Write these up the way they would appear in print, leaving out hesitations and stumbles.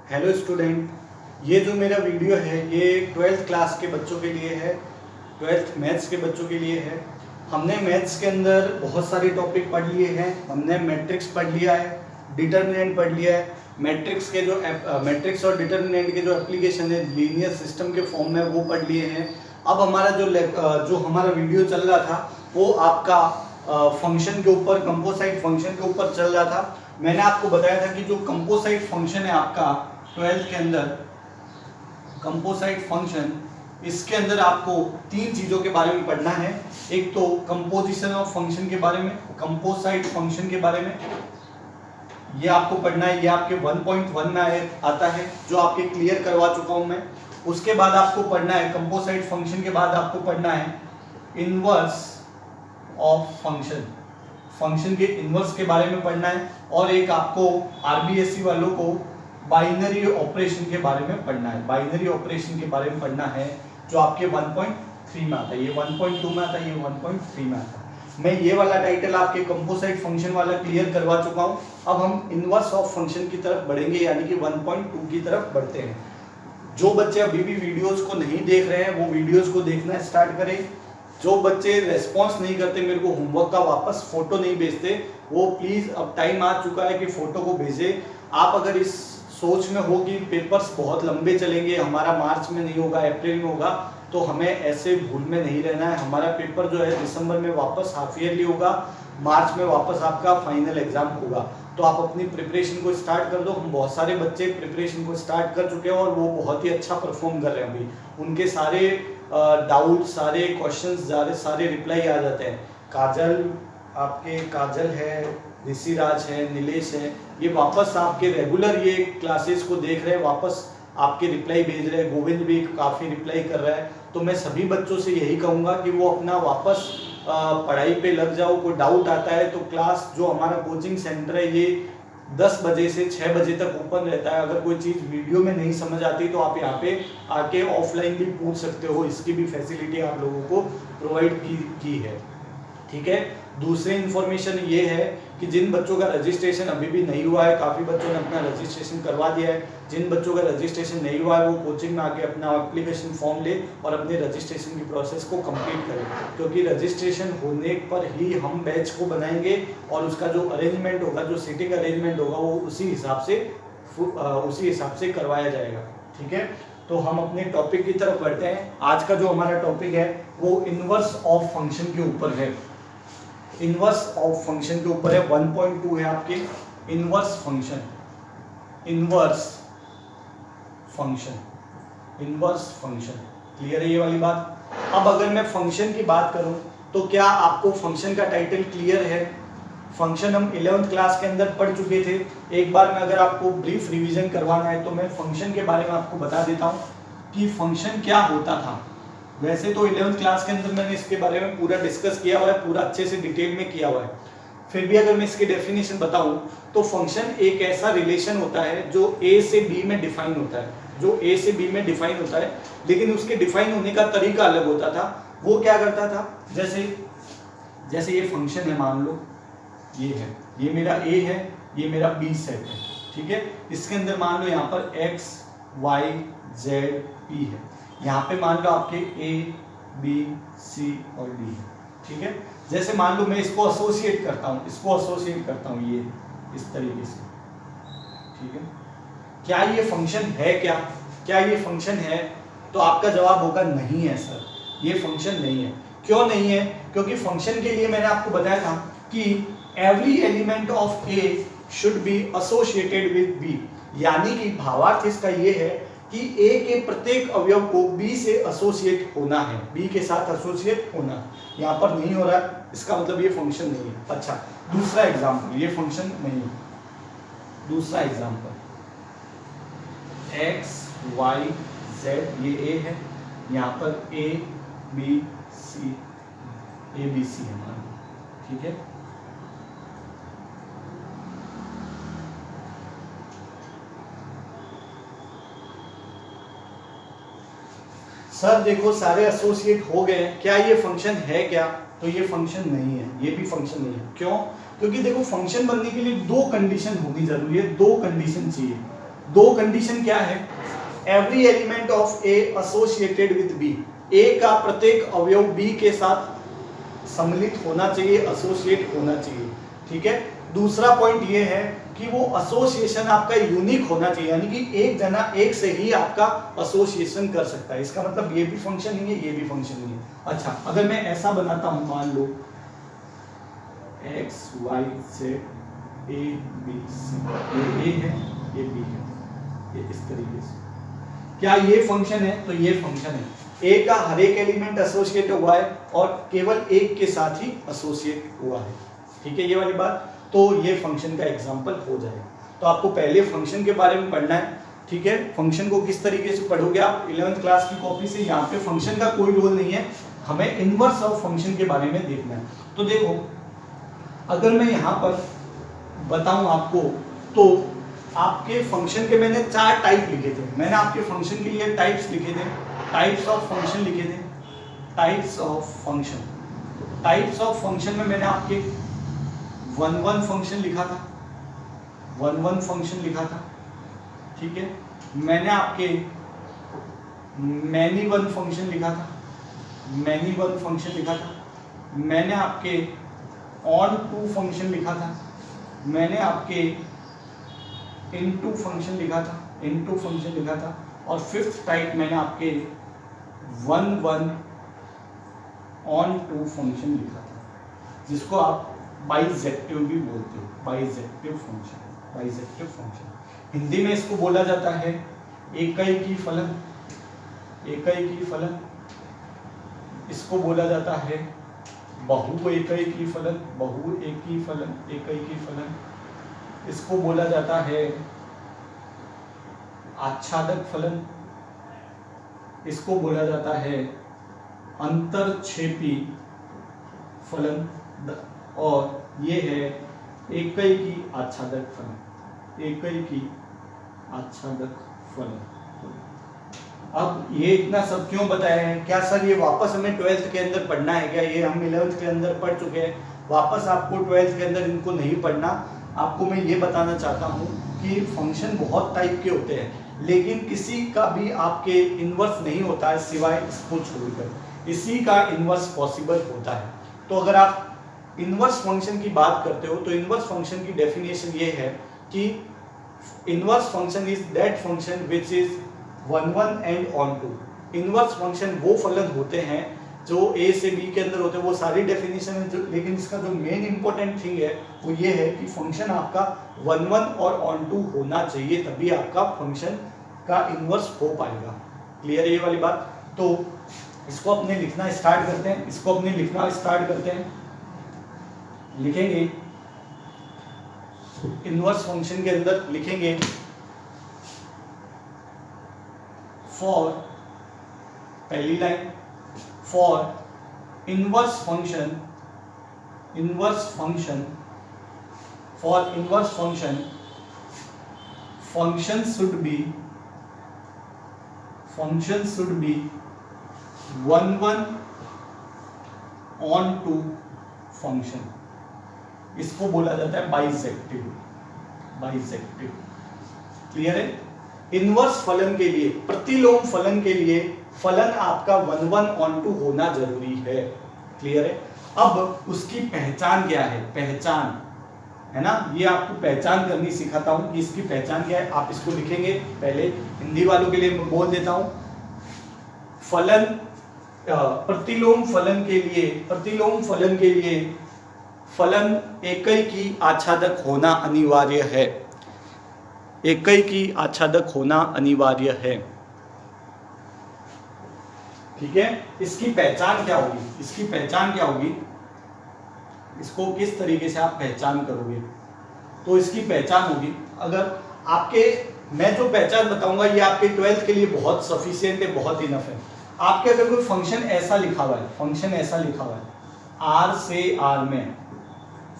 Hello student, ये जो मेरा वीडियो है ये 12th क्लास के बच्चों के लिए है। 12th मैथ्स के बच्चों के लिए है। हमने मैथ्स के अंदर बहुत सारे टॉपिक पढ़ लिए हैं। हमने मैट्रिक्स पढ़ लिया है, डिटर्मिनेंट पढ़ लिया है। मैट्रिक्स और डिटर्मिनेंट के जो एप्लीकेशन है लीनियर सिस्टम के फॉर्म में वो पढ़ लिए हैं। अब हमारा जो हमारा वीडियो चल रहा था वो आपका फंक्शन के ऊपर, कंपोसाइट फंक्शन के ऊपर चल रहा था। मैंने आपको बताया था कि जो कंपोसाइट फंक्शन है आपका 12th के अंदर, कंपोसाइट फंक्शन, इसके अंदर आपको तीन चीजों के बारे में पढ़ना है। एक तो कंपोजिशन ऑफ फंक्शन के बारे में, कंपोसाइट फंक्शन के बारे में ये आपको पढ़ना है। ये आपके 1.1 में आता है जो आपके क्लियर करवा चुका हूं मैं। उसके बाद आपको पढ़ना है कंपोसाइट फंक्शन के बाद आपको पढ़ना है इनवर्स ऑफ फंक्शन, फंक्शन के इनवर्स के बारे में पढ़ना है। और एक आपको आरबीएससी वालों को बाइनरी ऑपरेशन के बारे में पढ़ना है। बाइनरी ऑपरेशन के बारे में पढ़ना है जो आपके 1.3 में आता है, ये 1.2 में आता है, ये 1.3 में आता है। मैं ये वाला टाइटल आपके कंपोसाइट फंक्शन वाला क्लियर करवा चुका हूं। अब हम इनवर्स ऑफ फंक्शन की तरफ बढ़ेंगे, यानी कि 1.2 की तरफ बढ़ते हैं। जो बच्चे अभी भी वीडियोस को नहीं देख रहे हैं वो वीडियोस को देखना स्टार्ट करें। जो बच्चे रेस्पॉन्स नहीं करते, मेरे को होमवर्क का वापस फोटो नहीं भेजते, वो प्लीज, अब टाइम आ चुका है कि फोटो को भेजें। आप अगर इस सोच में हो कि पेपर्स बहुत लंबे चलेंगे, हमारा मार्च में नहीं होगा, अप्रैल में होगा, तो हमें ऐसे भूल में नहीं रहना है। हमारा पेपर जो है दिसंबर में वापस हाफ ईयरली होगा, मार्च में वापस आपका फाइनल एग्जाम होगा। तो आप अपनी प्रिपरेशन को स्टार्ट कर दो। हम बहुत सारे बच्चे प्रिपरेशन को स्टार्ट कर चुके हैं और वो बहुत ही अच्छा परफॉर्म कर रहे हैं। अभी उनके सारे डाउट, सारे क्वेश्चंस, सारे रिप्लाई आ जाते हैं। काजल है, ऋषिराज है, नीलेश है, ये वापस आपके रेगुलर ये क्लासेस को देख रहे हैं, वापस आपके रिप्लाई भेज रहे हैं। गोविंद भी काफ़ी रिप्लाई कर रहा है। तो मैं सभी बच्चों से यही कहूँगा कि वो अपना वापस पढ़ाई पे लग जाओ। कोई डाउट आता है तो क्लास, जो हमारा कोचिंग सेंटर है ये 10 बजे से 6 बजे तक ओपन रहता है। अगर कोई चीज़ वीडियो में नहीं समझ आती तो आप यहाँ पे आके ऑफलाइन भी पूछ सकते हो। इसकी भी फैसिलिटी आप लोगों को प्रोवाइड की है। ठीक है। दूसरी इन्फॉर्मेशन ये है कि जिन बच्चों का रजिस्ट्रेशन अभी भी नहीं हुआ है, काफ़ी बच्चों ने अपना रजिस्ट्रेशन करवा दिया है। जिन बच्चों का रजिस्ट्रेशन नहीं हुआ है वो कोचिंग में आके अपना एप्लीकेशन फॉर्म ले और अपने रजिस्ट्रेशन की प्रोसेस को कंप्लीट करें, क्योंकि रजिस्ट्रेशन होने पर ही हम बैच को बनाएंगे और उसका जो अरेंजमेंट होगा, जो सीटिंग अरेंजमेंट होगा, वो उसी हिसाब से करवाया जाएगा। ठीक है। तो हम अपने टॉपिक की तरफ बढ़ते हैं। आज का जो हमारा टॉपिक है वो इनवर्स ऑफ फंक्शन के ऊपर है। इनवर्स ऑफ फंक्शन के ऊपर है। 1.2 है आपके inverse function, inverse function. Clear है ये वाली बात। अब अगर मैं फंक्शन की बात करूं तो क्या आपको फंक्शन का टाइटल क्लियर है? फंक्शन हम 11th क्लास के अंदर पढ़ चुके थे। एक बार मैं अगर आपको ब्रीफ रिवीजन करवाना है तो मैं फंक्शन के बारे में आपको बता देता हूं कि फंक्शन क्या होता था। वैसे तो 11th क्लास के अंदर मैंने इसके बारे में पूरा डिस्कस किया हुआ है, पूरा अच्छे से डिटेल में किया हुआ है। फिर भी अगर मैं इसकी डेफिनेशन बताऊं तो फंक्शन एक ऐसा रिलेशन होता है जो ए से बी में डिफाइन होता है, लेकिन उसके डिफाइन होने का तरीका अलग होता था। वो क्या करता था, जैसे ये फंक्शन है, मान लो ये है, ये मेरा ए है, ये मेरा बी सेट है। ठीक है। इसके अंदर मान लो यहाँ पर एक्स, वाई, जेड, पी है। यहाँ पे मान लो आपके ए, बी, सी और डी है। ठीक है। जैसे मान लो मैं इसको एसोसिएट करता हूँ, ये इस तरीके से। ठीक है। क्या ये फंक्शन है? क्या ये फंक्शन है? तो आपका जवाब होगा नहीं है सर, ये फंक्शन नहीं है। क्यों नहीं है? क्योंकि फंक्शन के लिए मैंने आपको बताया था कि every element of A should be associated with B, यानी कि भावार्थ इसका ये है कि ए के प्रत्येक अवयव को बी से एसोसिएट होना है, बी के साथ एसोसिएट होना। यहाँ पर नहीं हो रहा, इसका मतलब ये फंक्शन नहीं है। अच्छा, दूसरा एग्जांपल, ये फंक्शन नहीं है। दूसरा एग्जांपल, एक्स, वाई, जेड, ये ए है, यहाँ पर ए बी सी है हमारा। ठीक है। सर देखो सारे एसोसिएट हो गए, क्या ये फंक्शन है? क्या, तो ये फंक्शन नहीं है, ये भी फंक्शन नहीं है। क्यों? क्योंकि देखो फंक्शन बनने के लिए दो कंडीशन होनी जरूरी है, दो कंडीशन चाहिए। दो कंडीशन क्या है, every element of A associated with B, A का प्रत्येक अवयव बी के साथ सम्मिलित होना चाहिए, एसोसिएट होना चाहिए, ठीक है। दूसरा पॉइंट ये है कि वो एसोसिएशन आपका यूनिक होना चाहिए, यानी कि एक जना एक से ही आपका एसोसिएशन कर सकता है। इसका मतलब ये भी फंक्शन नहीं है, ये भी फंक्शन नहीं है। अच्छा, अगर मैं ऐसा बनाता हूं, मान लो X Y Z A B C, ये ए है, ये बी है, ये इस तरीके से, क्या ये फंक्शन है? तो ये फंक्शन है। ए का हर एक एलिमेंट एसोसिएट हुआ है और केवल एक के साथ ही एसोसिएट हुआ है, ठीक है, ये वाली बात। तो ये फंक्शन का एग्जांपल हो जाएगा। तो आपको पहले फंक्शन के बारे में पढ़ना है, ठीक है। फंक्शन को किस तरीके से पढ़ोगे आप 11th क्लास की कॉपी से, यहाँ पे फंक्शन का कोई रोल नहीं है, हमें इनवर्स ऑफ फंक्शन के बारे में देखना है। तो देखो, अगर मैं यहाँ पर बताऊं आपको, तो आपके फंक्शन के मैंने 4 टाइप लिखे थे, मैंने आपके फंक्शन के लिए टाइप्स लिखे थे, टाइप्स ऑफ फंक्शन लिखे थे, types of function. Types of function में मैंने आपके 1 फंक्शन लिखा था, 1 फंक्शन लिखा था, ठीक है। मैंने आपके मैनी 1 फंक्शन लिखा था, मैनी 1 फंक्शन लिखा था। मैंने आपके ऑन 2 फंक्शन लिखा था, मैंने आपके इनटू फंक्शन लिखा था, इनटू फंक्शन लिखा था। और 5th टाइप मैंने आपके 1 ऑन 2 फंक्शन लिखा था, जिसको आप बाइजेक्टिव भी बोलते हो, bijective function, bijective function. Hindi में इसको बोला जाता है एकैकी फलन, एकैकी फलन। इसको बोला जाता है बहु एकैकी फलन, बहु एकी फलन, एकैकी फलन। इसको बोला जाता है आच्छादक फलन, इसको बोला जाता है अंतरक्षेपी फलन, और ये है एकैकी आच्छादक फलन, एकैकी आच्छादक फलन। अब ये इतना सब क्यों बताया है? क्या सर ये वापस हमें 12th के अंदर पढ़ना है क्या? ये हम 11th के अंदर पढ़ चुके हैं, वापस आपको 12th के अंदर इनको नहीं पढ़ना। आपको मैं ये बताना चाहता हूँ कि फंक्शन बहुत टाइप के होते हैं, लेकिन किसी का भी आपके इनवर्स नहीं होता है सिवाय इसको छोड़कर, इसी का इनवर्स पॉसिबल होता है। तो अगर आप इनवर्स फंक्शन की बात करते हो तो इनवर्स फंक्शन की डेफिनेशन ये है कि inverse function is that function which is 1 and on 2। Inverse function वो फलन होते हैं जो ए से बी के अंदर होते हैं, वो सारी डेफिनेशन है, लेकिन इसका जो मेन इंपॉर्टेंट थिंग है वो ये है कि फंक्शन आपका 1 और ऑन 2 होना चाहिए, तभी आपका फंक्शन का इनवर्स हो पाएगा। क्लियर है ये वाली बात? तो इसको अपने लिखना स्टार्ट करते हैं, इसको अपने लिखना स्टार्ट करते हैं। लिखेंगे इनवर्स फंक्शन के अंदर लिखेंगे फॉर, पहली line, for inverse function, inverse function, for inverse function, function should B 1 on 2 function. इसको बोला जाता है बाइजेक्टिव, बाइजेक्टिव। क्लियर है? इनवर्स फलन के लिए, प्रतिलोम फलन के लिए फलन आपका 1 ऑन 2 होना जरूरी है। क्लियर है? अब उसकी पहचान क्या है? पहचान है ना, ये आपको पहचान करनी सिखाता हूं कि इसकी पहचान क्या है। आप इसको लिखेंगे, पहले हिंदी वालों के लिए मैं बोल देता हूं। फलन, प्रतिलोम फलन के लिए, प्रतिलोम फलन के लिए फलन एकैकी आच्छादक होना अनिवार्य है, एकैकी आच्छादक होना अनिवार्य है। ठीक है? इसकी पहचान क्या होगी? इसकी पहचान क्या होगी? इसको किस तरीके से आप पहचान करोगे? तो इसकी पहचान होगी, अगर आपके, मैं जो पहचान बताऊंगा ये आपके 12th के लिए बहुत सफिशिएंट है, बहुत इनफ है। आपके अगर कोई फंक्शन ऐसा लिखा हुआ है, फंक्शन ऐसा लिखा हुआ है आर से आर में,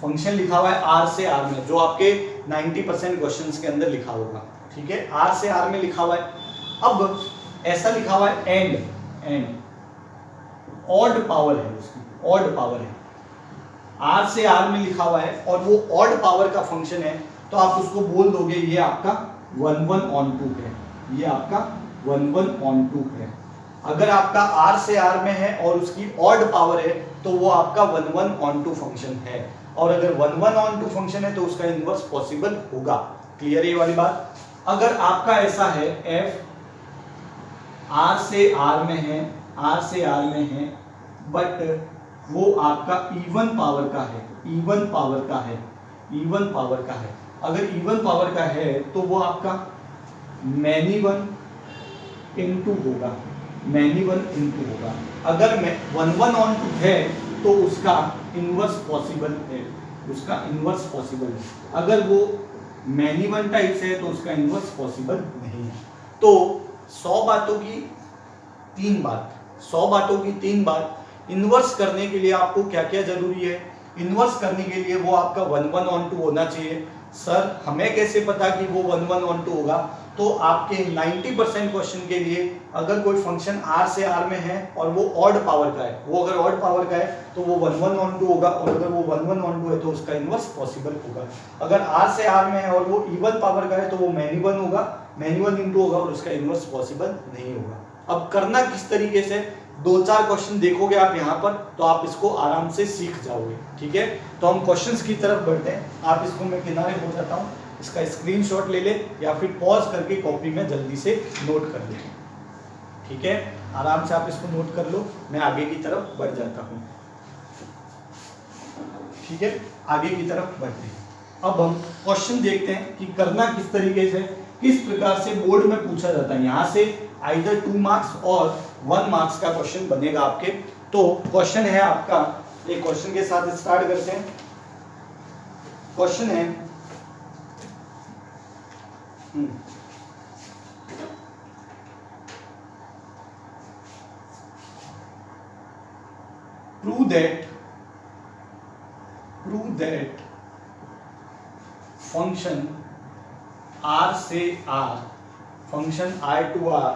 फंक्शन लिखा हुआ है आर से आर में, जो आपके 90% क्वेश्चंस के अंदर लिखा होगा। ठीक है? आर से आर में लिखा हुआ है। अब ऐसा लिखा हुआ है एंड, एंड ऑड पावर है उसकी, ऑड पावर है, आर से आर में लिखा हुआ है और वो ऑड पावर का फंक्शन है, तो आप उसको बोल दोगे ये आपका 1/2 है, ये आपका 1/2 है। अगर आपका r से r में है और उसकी ऑड पावर है तो वो आपका 1/2 फंक्शन है, और अगर 1/2 फंक्शन है तो उसका इनवर्स पॉसिबल होगा। क्लियर ये वाली बात? अगर आपका ऐसा है f r से r में है, r से r में है, बट वो आपका इवन पावर का है, इवन पावर का है, इवन पावर का है। अगर इवन पावर का है तो वो आपका मैनी वन इंटू होगा, मैनी वन इंटू होगा। अगर 1/2 है तो उसका इनवर्स पॉसिबल है, उसका इनवर्स पॉसिबल है। अगर वो मैनी वन टाइप्स है तो उसका इनवर्स पॉसिबल नहीं है। तो 100 बातों की 3 बात, 100 बातों की 3 बात। इनवर्स करने के लिए आपको क्या क्या जरूरी है? इनवर्स करने के लिए वो आपका 1/2 होना चाहिए। सर हमें कैसे पता कि वो 1/2 होगा? तो आपके 90% क्वेश्चन के लिए अगर कोई फंक्शन r से r में है और वो ऑड पावर का है, वो अगर ऑड पावर का है तो वो 1/2 होगा, और अगर वो 1/2 है तो उसका इनवर्स पॉसिबल होगा। अगर r से r में है और वो इवन पावर का है तो वो मैनी वन होगा, मैनी वन इंटू होगा, और उसका इनवर्स पॉसिबल नहीं होगा। अब करना किस तरीके से, 2-4 क्वेश्चन देखोगे आप यहाँ पर तो आप इसको आराम से सीख जाओगे। ठीक है, तो हम क्वेश्चंस की तरफ बढ़ते हैं। आप इसको मैं किनारे हो जाता हूँ, इसका स्क्रीनशॉट ले ले या फिर पॉज करके कॉपी में जल्दी से नोट कर ले। ठीक है, आराम से आप इसको नोट कर लो, मैं आगे की तरफ बढ़ जाता हूँ। ठीक है, आगे की तरफ बढ़ते हैं। अब हम क्वेश्चन देखते हैं कि करना किस तरीके से, किस प्रकार से बोर्ड में पूछा जाता है। यहाँ से आइदर 2 मार्क्स और 1 मार्क्स का क्वेश्चन बनेगा आपके। तो क्वेश्चन है आपका, एक क्वेश्चन के साथ स्टार्ट करते हैं। क्वेश्चन है prove that function r से r, function I to r,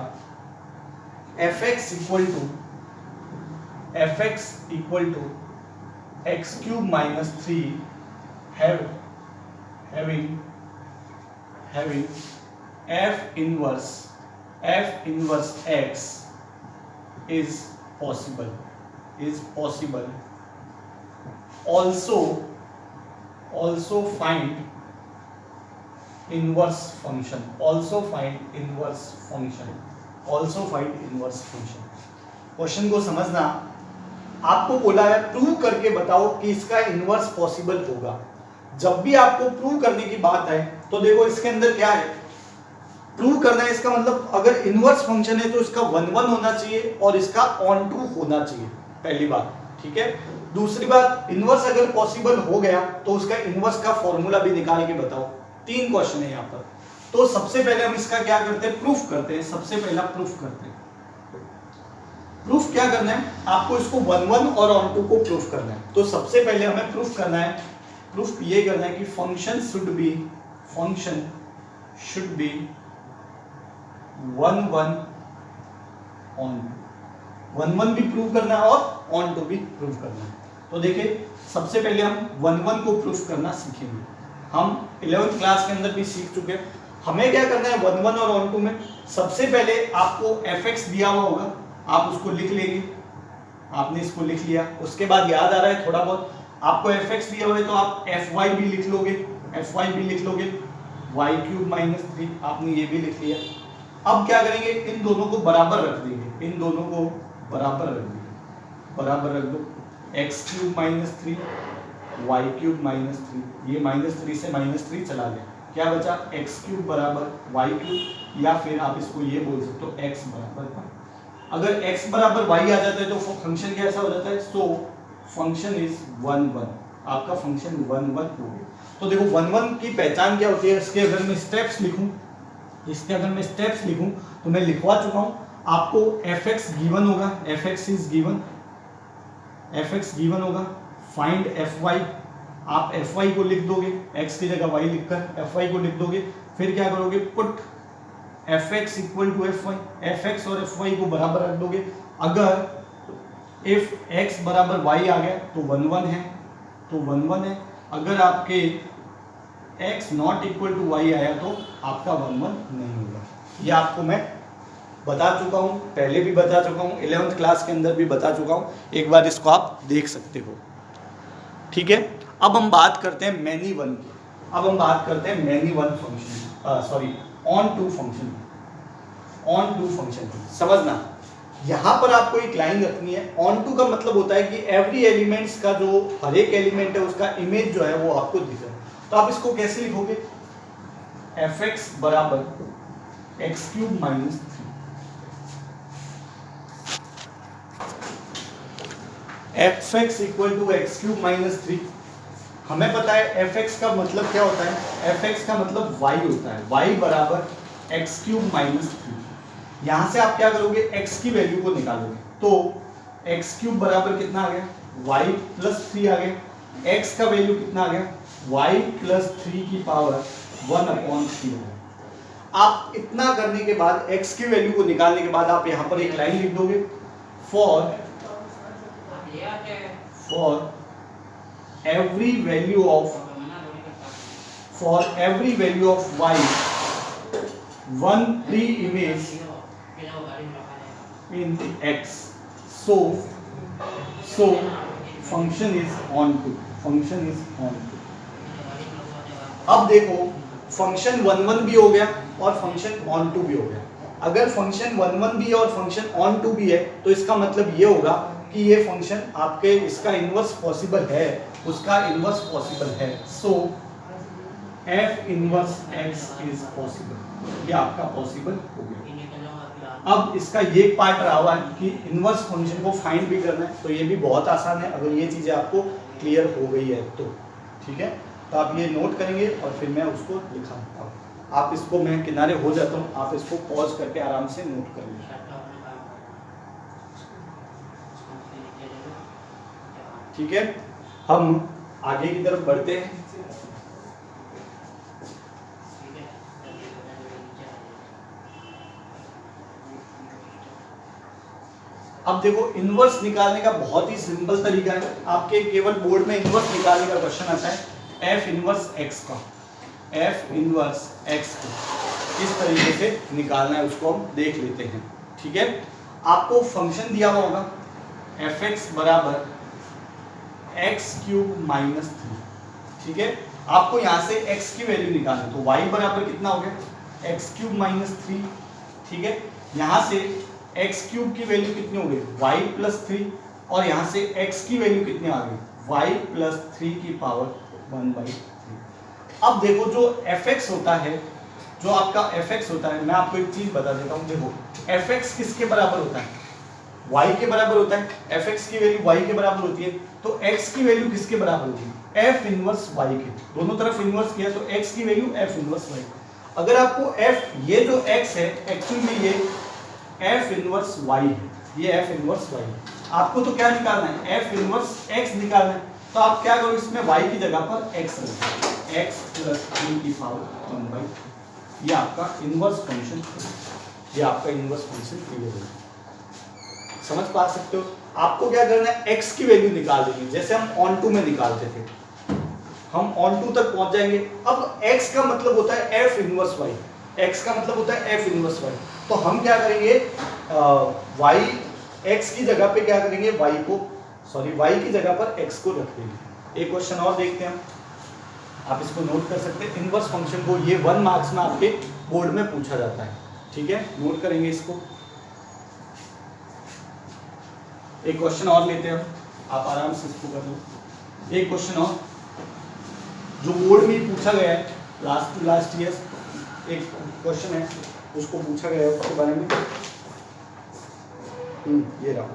fx equal to x cube minus 3 having f inverse x is possible. Also find inverse function. Question को समझना, आपको बोला है प्रूव करके बताओ कि इसका इनवर्स पॉसिबल होगा। जब भी आपको प्रूव करने की बात है तो देखो इसके अंदर क्या है, प्रूव करना है। इसका मतलब अगर इनवर्स फंक्शन है तो इसका 1/1 होना चाहिए और इसका ऑन टू होना चाहिए, पहली बात। ठीक है, दूसरी बात, इनवर्स अगर पॉसिबल हो गया तो उसका इनवर्स का फॉर्मूला भी निकाल के बताओ। 3 क्वेश्चन है यहाँ पर। तो सबसे पहले हम इसका क्या करते हैं, प्रूफ करते हैं। सबसे पहला प्रूफ करते हैं। प्रूफ क्या करना है आपको, इसको 1/1 और ऑन टू को प्रूफ करना है। तो सबसे पहले हमें प्रूफ करना है, प्रूफ ये करना है कि function should be 1/1 onto. 1/1 भी प्रूफ करना है और ऑन टू भी प्रूफ करना है। तो देखिए सबसे पहले हम 1/1 को प्रूफ करना सीखेंगे। हम 11th क्लास के अंदर भी सीख चुके हैं। हमें क्या करना है 1/1 और ऑन टू में, सबसे पहले आपको fx दिया हुआ होगा, आप उसको लिख लेंगे। आपने इसको लिख लिया, उसके बाद याद आ रहा है थोड़ा बहुत, आपको fx दिया हुआ है तो आप fy भी लिख लोगे, y क्यूब माइनस 3 आपने ये भी लिख लिया। अब क्या करेंगे, इन दोनों को बराबर रख देंगे, इन दोनों को बराबर रख देंगे, बराबर रख दो। x cube minus 3 y cube minus 3, ये -3 से -3 चला गया, क्या बचा x क्यूब बराबर y क्यूब, या फिर आप इसको ये बोल सकते हो x बराबर y। अगर x बराबर y आ जाता है तो फंक्शन कैसा हो जाता है, सो फंक्शन इज 1/1, आपका फंक्शन 1/1 हो गया। तो देखो 1/1 की पहचान क्या होती है, इसके अगर मैं स्टेप्स लिखूं, तो मैं लिखवा चुका हूं आपको। fx गिवन होगा, fx गिवन होगा, फाइंड fy, आप fy को लिख दोगे, x की जगह y लिखकर fy को लिख दोगे। फिर क्या करोगे, put fx equal to fy, fx और fy को बराबर रख दोगे। अगर इफ x बराबर y आ गया तो 1/1 है, अगर आपके x not equal to y आया तो आपका 1 1 नहीं होगा। ये आपको मैं बता चुका हूँ, पहले भी बता चुका हूँ, 11th क्लास के अंदर भी बता चुका हूँ, एक बार इसको आप देख सकते हो। ठीक है, अब हम बात करते हैं मैनी वन की। अब हम बात करते हैं many one function, sorry onto function. Onto function समझना, यहाँ पर आपको एक लाइन रखनी है। ऑन टू का मतलब होता है कि एवरी एलिमेंट्स का जो हर एक एलिमेंट है उसका इमेज जो है वो आपको दिख रहा है। तो आप इसको कैसे लिखोगे, एफ एक्स बराबर X cube minus 3, F X equal to X cube minus 3। हमें पता है एफ एक्स का मतलब क्या होता है, एफ एक्स का मतलब वाई होता है, वाई बराबर एक्स क्यूब माइनस 3। यहाँ से आप क्या करोगे, एक्स की वैल्यू को निकालोगे, तो एक्स क्यूब बराबर कितना आ गया, वाई प्लस 3 आ गया। एक्स का वैल्यू कितना आ गया, वाई प्लस 3 की पावर 1/3 है। आप इतना करने के बाद, एक्स की वैल्यू को निकालने के बाद आप यहाँ पर एक लाइन लिख दोगे, for every value of y, one pre-image in the x, so function is on to, function is on to। अब देखो फंक्शन 1 1 भी हो गया और फंक्शन ऑन टू भी हो गया। अगर फंक्शन 1 1 भी है और फंक्शन ऑन टू भी है तो इसका मतलब ये होगा कि ये फंक्शन आपके इसका इनवर्स पॉसिबल है, उसका इनवर्स पॉसिबल है। So F inverse X is possible, ये आपका पॉसिबल हो गया। अब इसका ये पार्ट रहा हुआ है कि इनवर्स फंक्शन को फाइंड भी करना है, तो ये भी बहुत आसान है अगर ये चीज़ें आपको क्लियर हो गई है तो। ठीक है, तो आप ये नोट करेंगे और फिर मैं उसको लिखा देता हूँ। आप इसको, मैं किनारे हो जाता हूँ, आप इसको पॉज करके आराम से नोट कर लीजिए। ठीक है, हम आगे की तरफ बढ़ते हैं। अब देखो इनवर्स निकालने का बहुत ही सिंपल तरीका है। आपके केवल बोर्ड में इनवर्स निकालने का क्वेश्चन आता है, एफ इनवर्स एक्स का, एफ इनवर्स एक्स को इस तरीके से निकालना है, उसको हम देख लेते हैं। ठीक है, आपको फंक्शन दिया हुआ होगा एफ एक्स बराबर एक्स क्यूब माइनस 3। ठीक है, आपको यहाँ से x की वैल्यू निकालनी, तो y बराबर कितना हो गया, एक्स क्यूब माइनस 3। ठीक है, यहाँ से x क्यूब की वैल्यू कितनी हो गई, y प्लस 3, और यहाँ से x की वैल्यू कितनी आ गई, y प्लस 3 की पावर 1/3। अब देखो जो fx होता है, जो आपका fx होता है, मैं आपको एक चीज बता देता हूँ। देखो fx किसके बराबर होता है, y के बराबर होता है। fx की वैल्यू y के बराबर होती है, तो x की वैल्यू किसके बराबर होती है, f इनवर्स y के। दोनों तरफ इनवर्स किया तो x की वैल्यू f इनवर्स y। अगर आपको f, ये जो x है एक्चुअल में ये f इनवर्स y है, ये f इनवर्स y है। आपको तो क्या निकालना है, f इनवर्स x निकालना है, तो आप क्या करो, इसमें y की जगह पर x रखो, x प्लस 3 की पावर 1/3। ये आपका इनवर्स फंक्शन, ये आपका इनवर्स फंक्शन क्लियर है। समझ पा सकते हो। आपको क्या करना है, x की वैल्यू निकाल देंगे, जैसे हम ऑन टू में निकालते थे, हम ऑन टू तक पहुंच जाएंगे। अब x का मतलब होता है f इनवर्स y, x का मतलब होता है f इनवर्स y। तो हम क्या करेंगे, y x की जगह पे क्या करेंगे, y की जगह पर x को रख देंगे। एक क्वेश्चन और देखते हैं, आप इसको नोट कर सकते हैं। इनवर्स फंक्शन को ये 1 मार्क्स में आपके बोर्ड में पूछा जाता है। ठीक है, नोट करेंगे इसको। एक क्वेश्चन और लेते हैं, आप आराम से इसको कर लो। एक क्वेश्चन और जो बोर्ड में पूछा गया है, लास्ट टू लास्ट ईयर एक क्वेश्चन है, उसको पूछा गया है, उसके बारे में ये रहा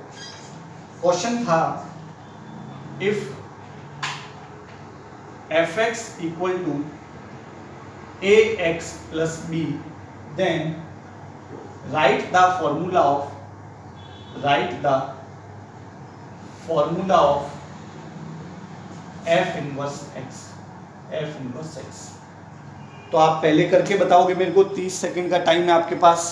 क्वेश्चन था, if fx equal to ax plus b, then write the formula of f inverse x। तो आप पहले करके बताओगे मेरे को, 30 सेकंड का टाइम है आपके पास।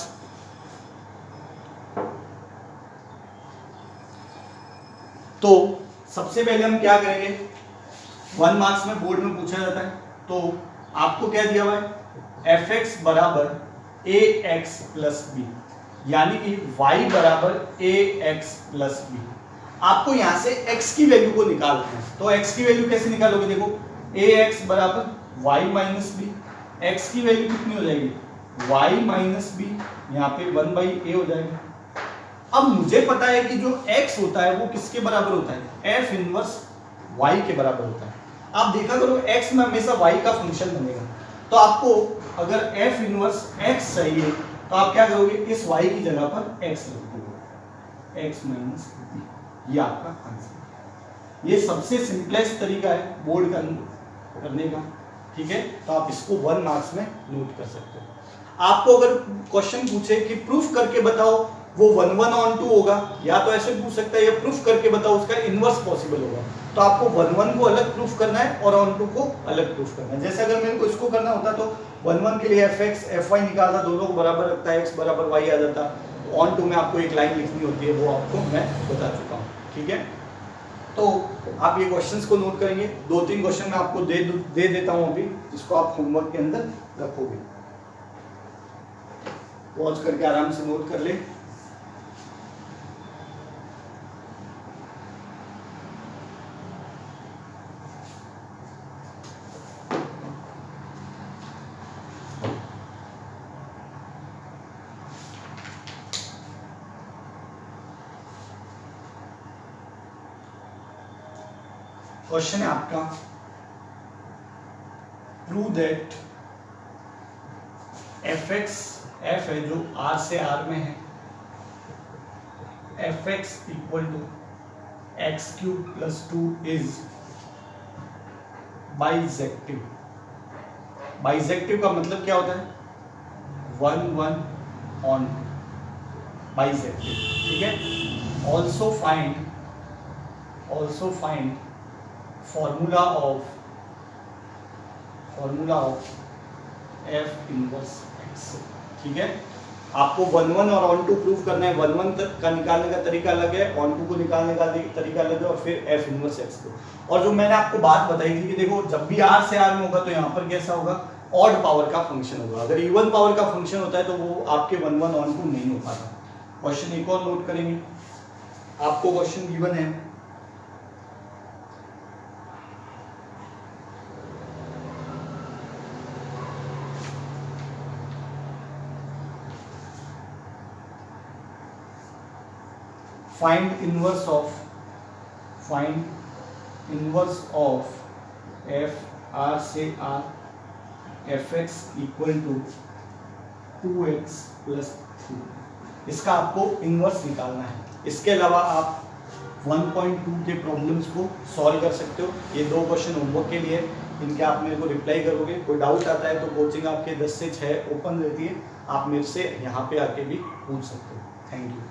तो सबसे पहले हम क्या करेंगे, 1 मार्क्स में बोर्ड में पूछा जाता है, तो आपको क्या दिया हुआ है, fx बराबर ax प्लस बी, यानी कि y बराबर ax प्लस बी। आपको यहां से x की वैल्यू को निकालना है, तो x की वैल्यू कैसे निकालोगे, देखो ax बराबर y माइनस बी, x की वैल्यू कितनी हो जाएगी y माइनस बी, यहाँ पे 1/a हो जाएगा। अब मुझे पता है कि जो x होता है वो किसके बराबर होता है, f इनवर्स y के बराबर होता है। आप देखा करो x में हमेशा y का फंक्शन बनेगा, तो आपको अगर f इनवर्स x चाहिए तो आप क्या करोगे, इस y की जगह पर x रख दोगे, x माइनस बी, ये आपका आंसर। ये सबसे सिंपलेस्ट तरीका है बोर्ड करने का, ठीक है। तो आप इसको 1 मार्क्स में नोट कर सकते हो। आपको अगर क्वेश्चन पूछे कि प्रूफ करके बताओ, वो 1/1 होगा, या तो ऐसे पूछ सकता है ये प्रूफ करके बताओ उसका इनवर्स पॉसिबल होगा। तो आपको 1/1 को अलग प्रूफ करना है और ऑन2 को अलग प्रूफ करना है। जैसे अगर मेरे को इसको करना होता तो 1/1 के लिए fx fy निकालता, दोनों को बराबर रखता है, x बराबर y आ जाता। ऑन2 में आपको एक लाइन लिखनी होती है, वो आपको मैं बता चुका हूँ, ठीक है। तो आप ये क्वेश्चंस को नोट करेंगे, 2-3 क्वेश्चन मैं आपको दे देता हूँ अभी, जिसको आप होमवर्क के अंदर रखोगे। पॉज करके आराम से नोट कर ले। क्वेश्चन है आपका, प्रूव दैट fx, f है जो r से r में है, fx equal to x³ + 2 is bijective. Bijective का मतलब क्या होता है, 1/1 ऑन बाइजेक्टिव, ठीक है। Also find formula of f inverse x, ठीक है। आपको 1/1 और ऑन2 प्रूफ करना है। 1/1 का निकालने का तरीका अलग है, ऑन2 को निकालने का तरीका अलग है, और फिर f इनवर्स x को। और जो मैंने आपको बात बताई थी कि देखो जब भी r से r में होगा तो यहाँ पर कैसा होगा, ऑड पावर का फंक्शन होगा। अगर इवन पावर का फंक्शन होता है तो वो आपके 1/1 ऑन2 नहीं हो पाता। क्वेश्चन एक और नोट करेंगे, आपको क्वेश्चन गिवन है, find inverse of f r से r fx equal to 2x + 3। इसका आपको इनवर्स निकालना है। इसके अलावा आप 1.2 के प्रॉब्लम्स को सॉल्व कर सकते हो। ये 2 क्वेश्चन होमवर्क के लिए, इनके आप मेरे को रिप्लाई करोगे। कोई डाउट आता है तो कोचिंग आपके 10 से 6 ओपन रहती है, आप मेरे से यहाँ पे आके भी पूछ सकते हो। Thank you.